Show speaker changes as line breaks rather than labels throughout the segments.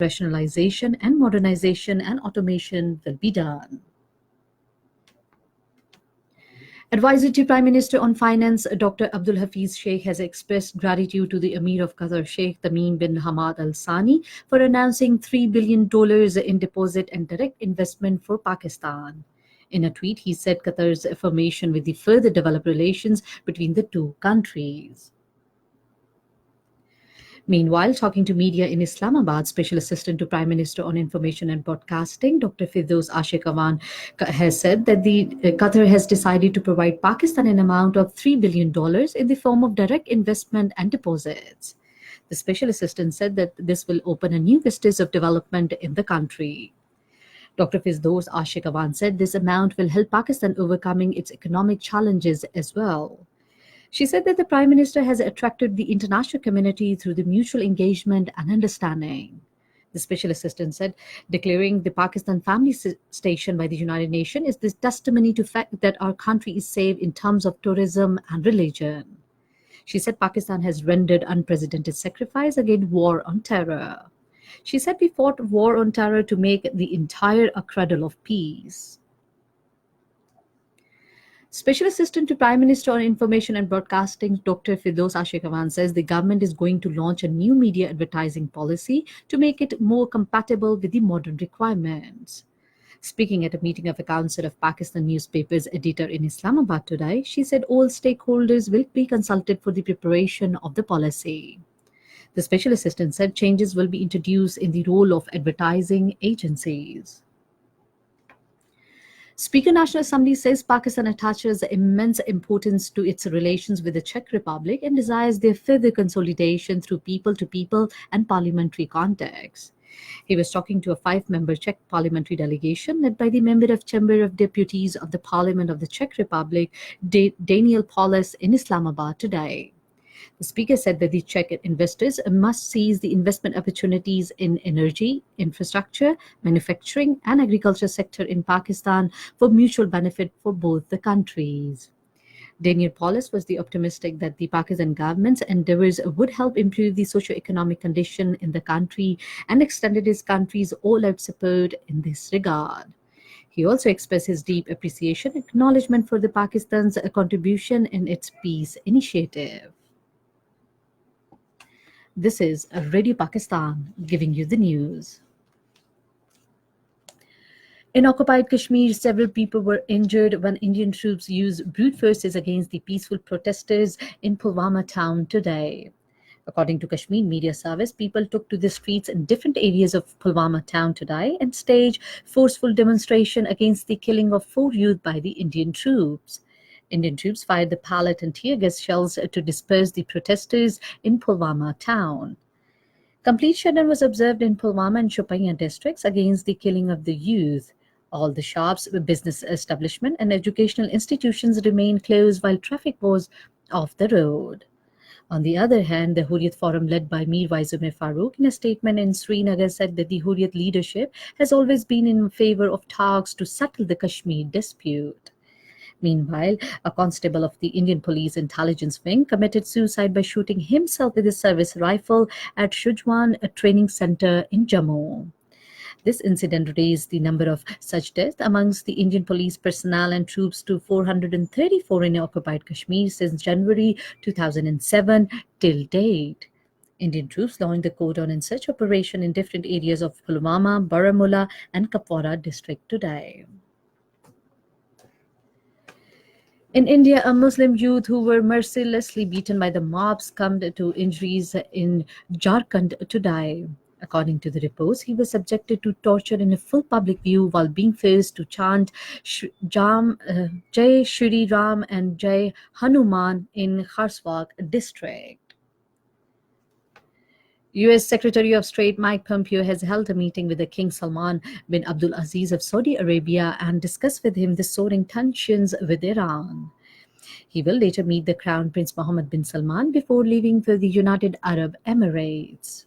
rationalization and modernization and automation will be done. Advisor to Prime Minister on Finance, Dr. Abdul Hafiz Sheikh has expressed gratitude to the Emir of Qatar, Sheikh Tamim bin Hamad Al Thani, for announcing $3 billion in deposit and direct investment for Pakistan. In a tweet, he said Qatar's affirmation will further develop relations between the two countries. Meanwhile, talking to media in Islamabad, Special Assistant to Prime Minister on Information and Broadcasting, Dr. Firdaus Ashiqawan, has said that Qatar has decided to provide Pakistan an amount of $3 billion in the form of direct investment and deposits. The Special Assistant said that this will open a new vistas of development in the country. Dr. Firdaus Ashiqawan said this amount will help Pakistan overcoming its economic challenges as well. She said that the Prime Minister has attracted the international community through the mutual engagement and understanding. The Special Assistant said, declaring the Pakistan Family Station by the United Nations is this testimony to the fact that our country is safe in terms of tourism and religion. She said Pakistan has rendered unprecedented sacrifice against war on terror. She said we fought war on terror to make the entire a cradle of peace. Special Assistant to Prime Minister on Information and Broadcasting, Dr. Firdaus Ashiqawan, says the government is going to launch a new media advertising policy to make it more compatible with the modern requirements. Speaking at a meeting of a Council of Pakistan Newspapers editor in Islamabad today, she said all stakeholders will be consulted for the preparation of the policy. The Special Assistant said changes will be introduced in the role of advertising agencies. Speaker National Assembly says Pakistan attaches immense importance to its relations with the Czech Republic and desires their further consolidation through people-to-people and parliamentary contacts. He was talking to a 5-member Czech parliamentary delegation led by the member of Chamber of Deputies of the Parliament of the Czech Republic, Daniel Paulus, in Islamabad today. The speaker said that the Czech investors must seize the investment opportunities in energy, infrastructure, manufacturing and agriculture sector in Pakistan for mutual benefit for both the countries. Daniel Paulus was optimistic that the Pakistan government's endeavors would help improve the socio-economic condition in the country and extended his country's all-out support in this regard. He also expressed his deep appreciation and acknowledgement for the Pakistan's contribution in its peace initiative. This is Radio Pakistan giving you the news. In occupied Kashmir, several people were injured when Indian troops used brute forces against the peaceful protesters in Pulwama town today. According to Kashmir Media Service, people took to the streets in different areas of Pulwama town today and staged forceful demonstration against the killing of 4 youth by the Indian troops. Indian troops fired the pellet and tear gas shells to disperse the protesters in Pulwama town. Complete shutdown was observed in Pulwama and Shopian districts against the killing of the youth. All the shops, business establishments, and educational institutions remained closed while traffic was off the road. On the other hand, the Hurriyat Forum led by Mir Waiz Umar Farooq in a statement in Srinagar said that the Hurriyat leadership has always been in favor of talks to settle the Kashmir dispute. Meanwhile, a constable of the Indian Police Intelligence Wing committed suicide by shooting himself with a service rifle at Shujwan, a training center in Jammu. This incident raised the number of such deaths amongst the Indian police personnel and troops to 434 in occupied Kashmir since January 2007 till date. Indian troops launched the cordon and search operation in different areas of Pulwama, Baramulla and Kapwara district today. In India, a Muslim youth who were mercilessly beaten by the mobs succumbed to injuries in Jharkhand today. According to the reports, he was subjected to torture in a full public view while being forced to chant Jai Shri Ram and Jai Hanuman in Kharswag district. U.S. Secretary of State Mike Pompeo has held a meeting with the King Salman bin Abdul Aziz of Saudi Arabia and discussed with him the soaring tensions with Iran. He will later meet the Crown Prince Mohammed bin Salman before leaving for the United Arab Emirates.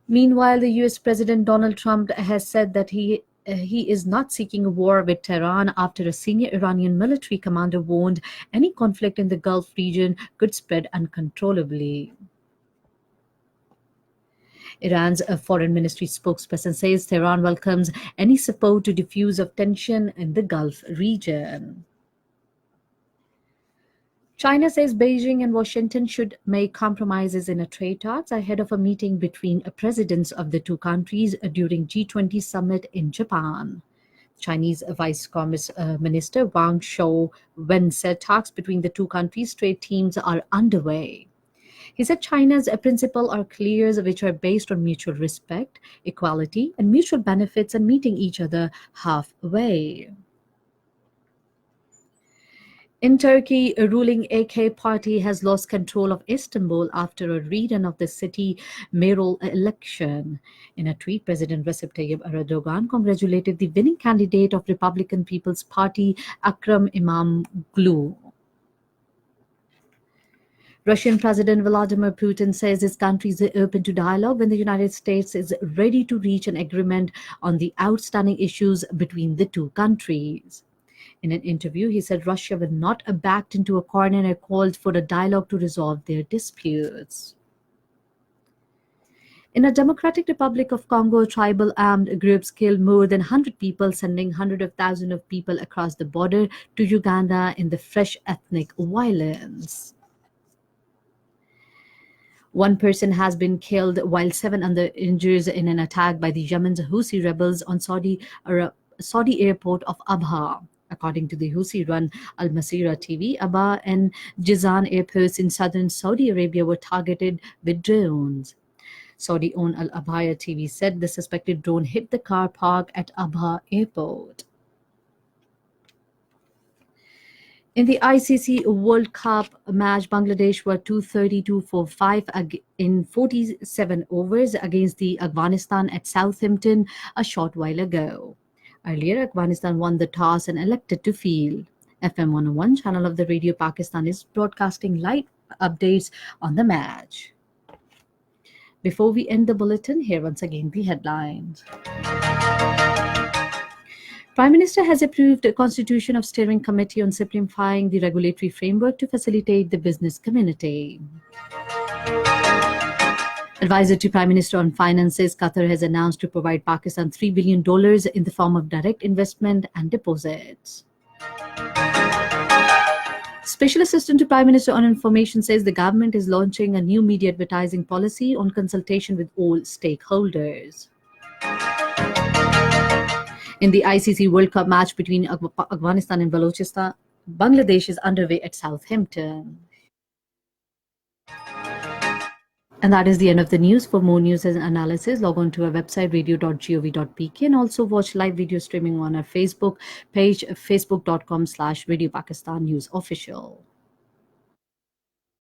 Meanwhile, the U.S. President Donald Trump has said that he is not seeking a war with Tehran after a senior Iranian military commander warned any conflict in the Gulf region could spread uncontrollably. Iran's foreign ministry spokesperson says Tehran welcomes any support to diffuse of tension in the Gulf region. China says Beijing and Washington should make compromises in a trade talks ahead of a meeting between presidents of the two countries during G20 summit in Japan. Chinese Vice Commerce Minister Wang Shouwen said talks between the two countries' trade teams are underway. He said China's principles are clear, which are based on mutual respect, equality, and mutual benefits, and meeting each other halfway. In Turkey, a ruling AK party has lost control of Istanbul after a rerun of the city mayoral election. In a tweet, President Recep Tayyip Erdogan congratulated the winning candidate of Republican People's Party, Akram Imamoglu. Russian President Vladimir Putin says his country is open to dialogue when the United States is ready to reach an agreement on the outstanding issues between the two countries. In an interview, he said Russia will not be backed into a corner and called for a dialogue to resolve their disputes. In a Democratic Republic of Congo, tribal armed groups killed more than 100 people, sending hundreds of thousands of people across the border to Uganda in the fresh ethnic violence. One person has been killed while seven other injured in an attack by the Yemen's Houthi rebels on Saudi airport of Abha. According to the Houthi-run Al Masira TV, Abha and Jizan airports in southern Saudi Arabia were targeted with drones. Saudi-owned Al Abaya TV said the suspected drone hit the car park at Abha airport. In the ICC World Cup match, Bangladesh were 232 for 5 in 47 overs against the Afghanistan at Southampton a short while ago. Earlier, Afghanistan won the toss and elected to field. FM 101 channel of the Radio Pakistan is broadcasting live updates on the match. Before we end the bulletin, here once again the headlines. Prime Minister has approved a constitution of steering committee on simplifying the regulatory framework to facilitate the business community. Advisor to Prime Minister on Finance says Qatar has announced to provide Pakistan $3 billion in the form of direct investment and deposits. Special Assistant to Prime Minister on Information says the government is launching a new media advertising policy on consultation with all stakeholders. In the ICC World Cup match between Afghanistan and Balochistan, Bangladesh is underway at Southampton. And that is the end of the news. For more news and analysis, log on to our website radio.gov.pk and also watch live video streaming on our Facebook page, facebook.com/Radio Pakistan News Official.